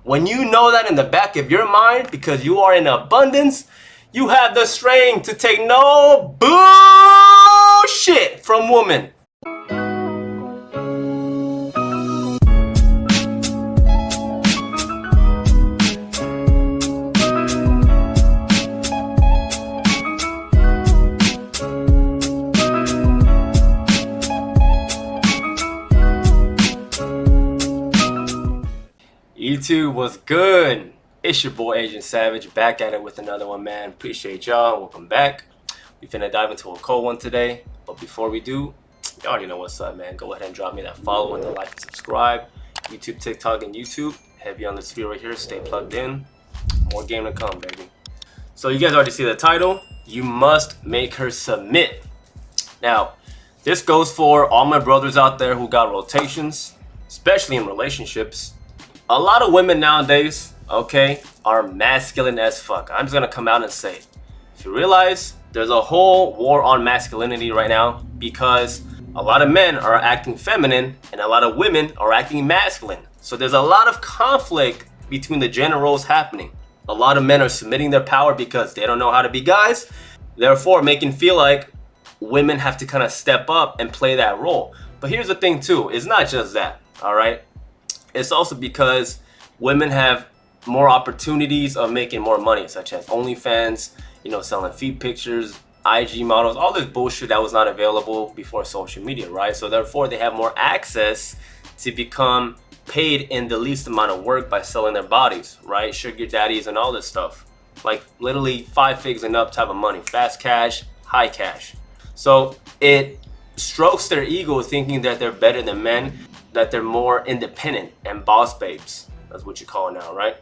When you know that in the back of your mind, because you are in abundance, you have the strength to take no bullshit from women. YouTube, what's good? It's your boy Asian Savage, back at it with another one, man. Appreciate y'all. Welcome back. We finna dive into a cold one today, but before we do, you already know what's up, man. Go ahead and drop me that follow and the like and subscribe. YouTube, TikTok, and YouTube. Heavy on this video right here. Stay plugged in. More game to come, baby. So you guys already see the title. You must make her submit. Now, this goes for all my brothers out there who got rotations, especially in relationships. A lot of women nowadays, okay, are masculine as fuck. I'm just gonna come out and say it. If you realize, there's a whole war on masculinity right now because a lot of men are acting feminine and a lot of women are acting masculine. So there's a lot of conflict between the gender roles happening. A lot of men are submitting their power because they don't know how to be guys, therefore making feel like women have to kind of step up and play that role. But here's the thing too, it's not just that, all right? It's also because women have more opportunities of making more money, such as OnlyFans, you know, selling feet pictures, IG models, all this bullshit that was not available before social media, right? So therefore, they have more access to become paid in the least amount of work by selling their bodies, right? Sugar daddies and all this stuff. Like literally 5 figures and up type of money, fast cash, high cash. So it strokes their ego thinking that they're better than men, that they're more independent and boss babes. That's what you call it now, right?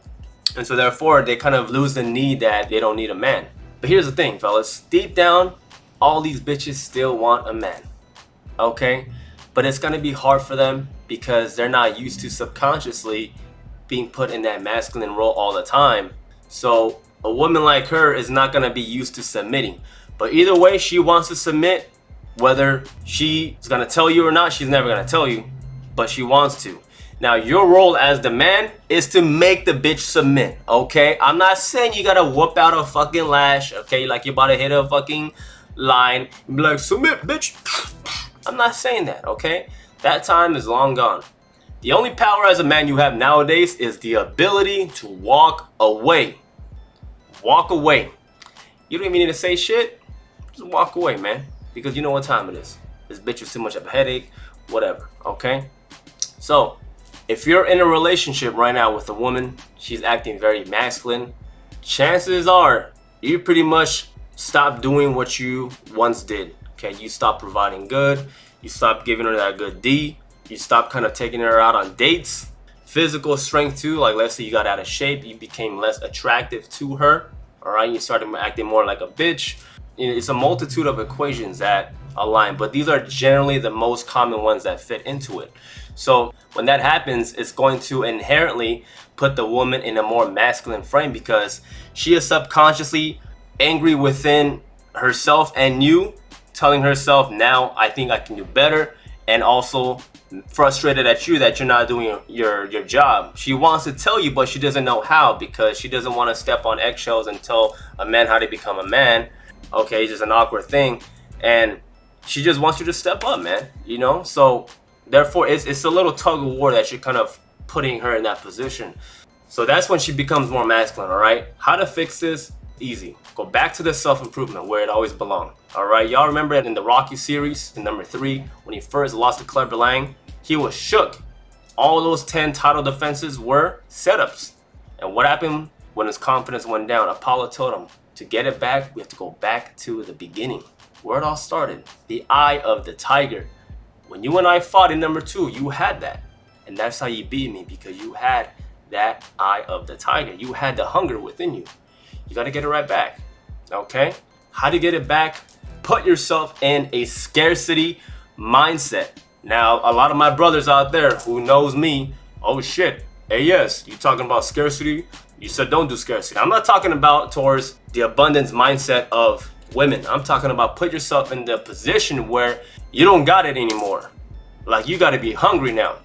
And so therefore they kind of lose the need that they don't need a man. But here's the thing, fellas, deep down, all these bitches still want a man, okay? But it's gonna be hard for them because they're not used to subconsciously being put in that masculine role all the time. So a woman like her is not gonna be used to submitting. But either way, she wants to submit. Whether she's gonna tell you or not, she's never gonna tell you, but she wants to. Now, your role as the man is to make the bitch submit, okay? I'm not saying you gotta whoop out a fucking lash, okay? Like you're about to hit a fucking line and be like, submit, bitch. I'm not saying that, okay? That time is long gone. The only power as a man you have nowadays is the ability to walk away. Walk away. You don't even need to say shit. Just walk away, man. Because you know what time it is. This bitch is too much of a headache, whatever, okay? So, if you're in a relationship right now with a woman, she's acting very masculine, chances are you pretty much stop doing what you once did, okay? You stop providing good, you stop giving her that good D, you stop kind of taking her out on dates, physical strength too, like let's say you got out of shape, you became less attractive to her, all right? You started acting more like a bitch. It's a multitude of equations that align, but these are generally the most common ones that fit into it. So when that happens, it's going to inherently put the woman in a more masculine frame because she is subconsciously angry within herself and you, telling herself, now I think I can do better, and also frustrated at you that you're not doing your job. She wants to tell you, but she doesn't know how because she doesn't want to step on eggshells and tell a man how to become a man. Okay, it's just an awkward thing, and she just wants you to step up, man, you know? So therefore it's a little tug of war that you're kind of putting her in that position. So that's when she becomes more masculine, all right? How to fix this? Easy. Go back to the self-improvement where it always belonged, all right? Y'all remember in the Rocky series in number 3 when he first lost to Clubber Lang, he was shook. All those 10 title defenses were setups. And what happened when his confidence went down? Apollo told him, to get it back, we have to go back to the beginning, where it all started, the eye of the tiger. When you and I fought in number 2, you had that. And that's how you beat me, because you had that eye of the tiger. You had the hunger within you. You got to get it right back, okay? How to get it back? Put yourself in a scarcity mindset. Now, a lot of my brothers out there who knows me, oh shit, hey yes, you talking about scarcity? You said don't do scarcity. I'm not talking about towards the abundance mindset of women. I'm talking about put yourself in the position where you don't got it anymore. Like you got to be hungry now.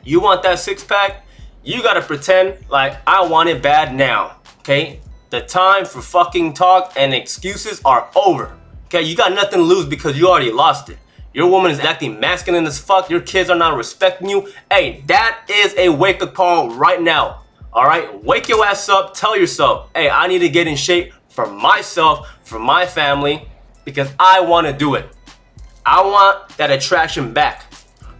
You want that 6-pack? you gotta pretend like I want it bad now, okay? The time for fucking talk and excuses are over, okay? You got nothing to lose because you already lost it. Your woman is acting masculine as fuck. Your kids are not respecting you. Hey, that is a wake-up call right now, all right? Wake your ass up. Tell yourself, hey, I need to get in shape for myself, for my family, because I want to do it. I want that attraction back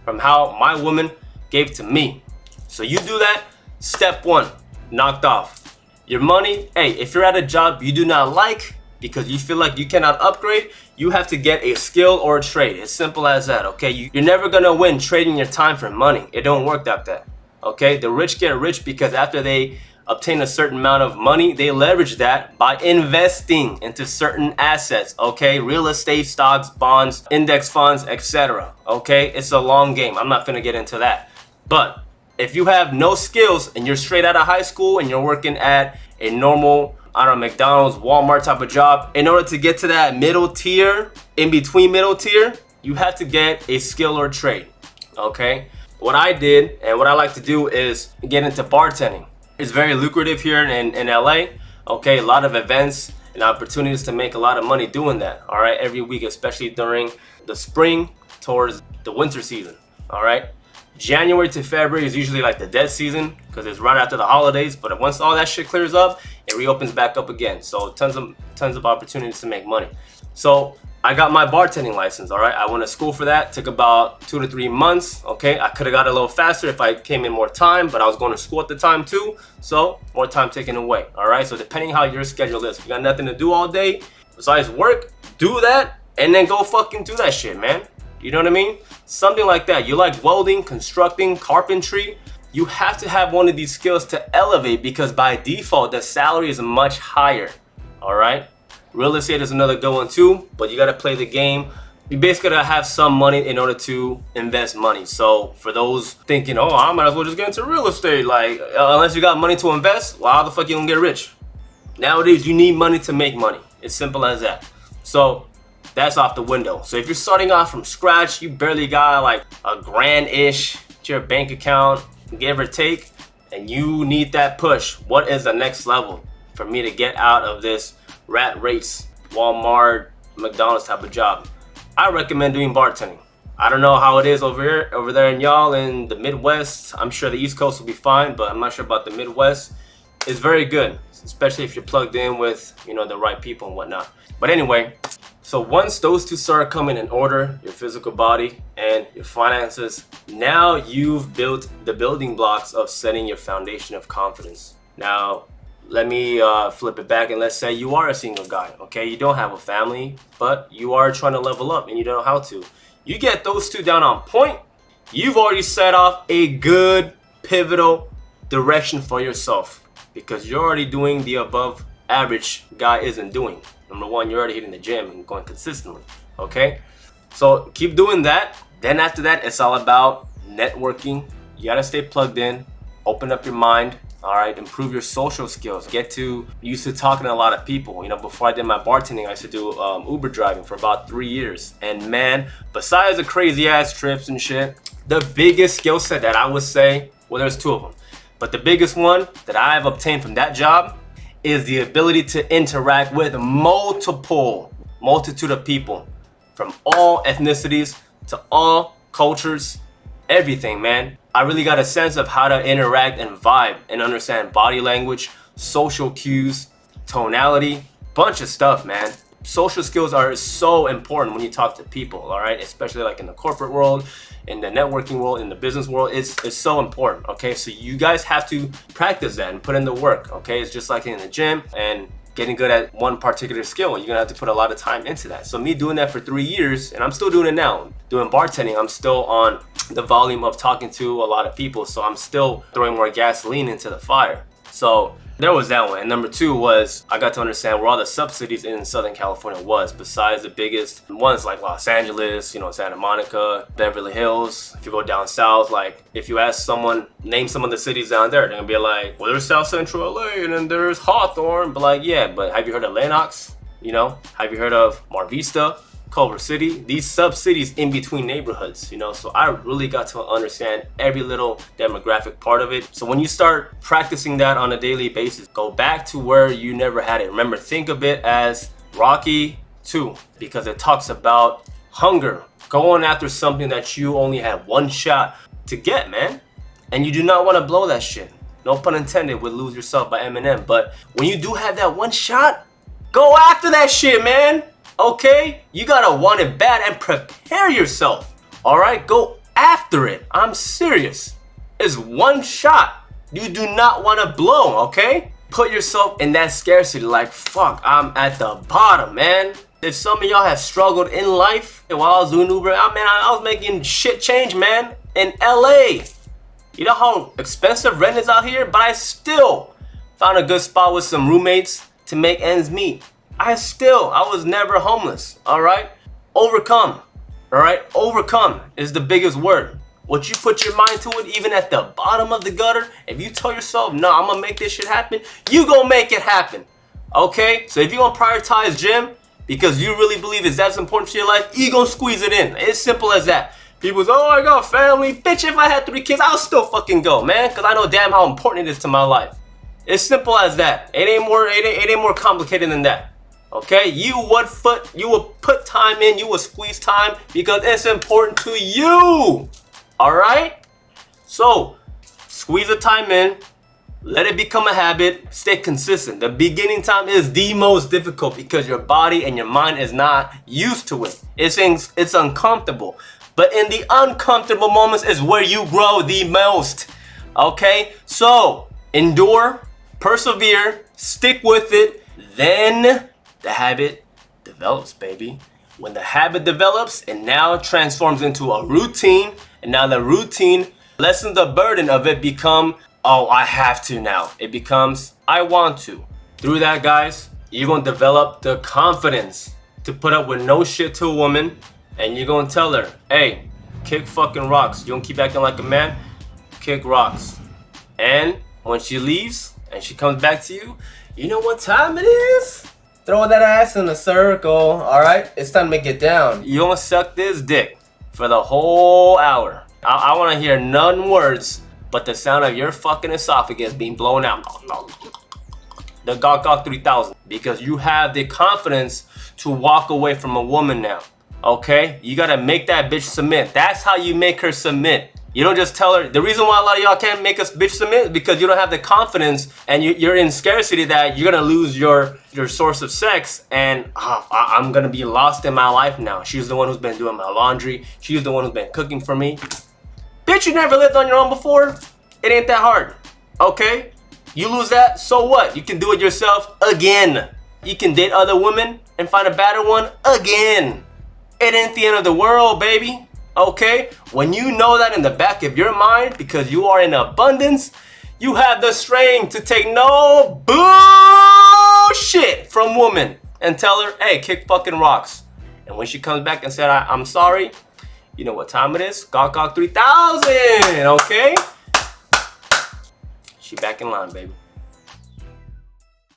from how my woman gave to me. So you do that, step one, knocked off. Your money, hey, if you're at a job you do not like because you feel like you cannot upgrade, you have to get a skill or a trade. It's simple as that, okay? You're never gonna win trading your time for money. It don't work like that, okay? The rich get rich because after they obtain a certain amount of money, they leverage that by investing into certain assets, okay? Real estate, stocks, bonds, index funds, etc., okay? It's a long game. I'm not gonna get into that. But if you have no skills and you're straight out of high school and you're working at a normal, I don't know, McDonald's, Walmart type of job, in order to get to that middle tier, in between middle tier, you have to get a skill or trade, okay? What I did and what I like to do is get into bartending. It's very lucrative here in LA, okay? A lot of events and opportunities to make a lot of money doing that, all right? Every week, especially during the spring towards the winter season, all right? January to February is usually like the dead season because it's right after the holidays, but once all that shit clears up, it reopens back up again. So tons of opportunities to make money. So I got my bartending license, all right? I went to school for that, took about 2 to 3 months, okay? I could have got a little faster if I came in more time, but I was going to school at the time too, so more time taken away, all right? So depending how your schedule is, if you got nothing to do all day besides work, do that, and then go fucking do that shit, man. You know what I mean? Something like that. You like welding, constructing, carpentry, you have to have one of these skills to elevate because by default, the salary is much higher, all right? Real estate is another good one too, but you gotta play the game. You basically gotta have some money in order to invest money. So for those thinking, oh, I might as well just get into real estate, like unless you got money to invest, well, how the fuck you gonna get rich? Nowadays, you need money to make money. It's simple as that. So that's off the window. So if you're starting off from scratch, you barely got like a grand-ish to your bank account, give or take, and you need that push. What is the next level for me to get out of this rat race, Walmart, McDonald's type of job? I recommend doing bartending. I don't know how it is over there in y'all in the Midwest. I'm sure the East Coast will be fine, but I'm not sure about the Midwest. It's very good, especially if you're plugged in with, you know, the right people and whatnot. But anyway, so once those two start coming in order, your physical body and your finances, now you've built the building blocks of setting your foundation of confidence. Now, let me flip it back and let's say you are a single guy, okay? You don't have a family, but you are trying to level up and you don't know how to. You get those two down on point, you've already set off a good pivotal direction for yourself because you're already doing the above average guy isn't doing. Number one, you're already hitting the gym and going consistently, okay? So keep doing that. Then after that, it's all about networking. You gotta stay plugged in, open up your mind, all right? Improve your social skills. Get to used to talking to a lot of people. You know, before I did my bartending, I used to do Uber driving for about 3 years. And man, besides the crazy ass trips and shit, the biggest skill set that I would say, well, there's two of them, but the biggest one that I have obtained from that job is the ability to interact with multitude of people from all ethnicities to all cultures, everything, man. I really got a sense of how to interact and vibe and understand body language, social cues, tonality, bunch of stuff, man. Social skills are so important when you talk to people, all right? Especially like in the corporate world, in the networking world, in the business world, it's so important, okay? So you guys have to practice that and put in the work, okay? It's just like in the gym and getting good at one particular skill. You're gonna have to put a lot of time into that. So me doing that for 3 years, and I'm still doing it now. Doing bartending, I'm still on the volume of talking to a lot of people, so I'm still throwing more gasoline into the fire. So there was that one. And number two was I got to understand where all the subsidies in Southern California was, besides the biggest ones like Los Angeles, you know, Santa Monica, Beverly Hills. If you go down south, like if you ask someone, name some of the cities down there, they're gonna be like, well, there's South Central LA and then there's Hawthorne. But like, yeah, but have you heard of Lenox? You know, have you heard of Mar Vista, Culver City, these sub-cities in between neighborhoods, you know, so I really got to understand every little demographic part of it. So when you start practicing that on a daily basis, go back to where you never had it. Remember, think of it as Rocky 2, because it talks about hunger, going after something that you only have one shot to get, man, and you do not want to blow that shit. No pun intended with Lose Yourself by Eminem. But when you do have that one shot, go after that shit, man. Okay? You gotta want it bad and prepare yourself. Alright? Go after it. I'm serious. It's one shot. You do not want to blow, okay? Put yourself in that scarcity, like, fuck, I'm at the bottom, man. If some of y'all have struggled in life, while I was doing Uber, I was making shit change, man, in LA. You know how expensive rent is out here? But I still found a good spot with some roommates to make ends meet. I was never homeless, all right? Overcome, all right? Overcome is the biggest word. What you put your mind to it, even at the bottom of the gutter, if you tell yourself, no, I'm gonna make this shit happen, you gonna make it happen, okay? So if you gonna prioritize gym because you really believe it's that important to your life, you gonna squeeze it in. It's simple as that. People say, oh, I got family. Bitch, if I had 3 kids, I'll still fucking go, man, because I know damn how important it is to my life. It's simple as that. It ain't more complicated than that. Okay? You would put time in, you would squeeze time because it's important to you. Alright? So, squeeze the time in, let it become a habit, stay consistent. The beginning time is the most difficult because your body and your mind is not used to it. It's uncomfortable. But in the uncomfortable moments is where you grow the most. Okay? So, endure, persevere, stick with it, then the habit develops, baby. When the habit develops, it now transforms into a routine, and now the routine lessens the burden of it become, oh, I have to now. It becomes, I want to. Through that, guys, you're gonna develop the confidence to put up with no shit to a woman, and you're gonna tell her, hey, kick fucking rocks. You don't keep acting like a man, kick rocks. And when she leaves and she comes back to you, you know what time it is? Throw that ass in a circle, alright? It's time to get down. You gonna suck this dick for the whole hour. I wanna hear none words but the sound of your fucking esophagus being blown out. The Gawk Gawk 3000. Because you have the confidence to walk away from a woman now. Okay? You gotta make that bitch submit. That's how you make her submit. You don't just tell her. The reason why a lot of y'all can't make a bitch submit is because you don't have the confidence and you're in scarcity that you're gonna lose your source of sex and I'm gonna be lost in my life now. She's the one who's been doing my laundry. She's the one who's been cooking for me. Bitch, you never lived on your own before? It ain't that hard. Okay? You lose that, so what? You can do it yourself again. You can date other women and find a better one again. It ain't the end of the world, baby. Okay? When you know that in the back of your mind, because you are in abundance, you have the strength to take no bullshit from woman and tell her, hey, kick fucking rocks. And when she comes back and said, I'm sorry, you know what time it is? Gawk Gawk 3000, okay? She back in line, baby.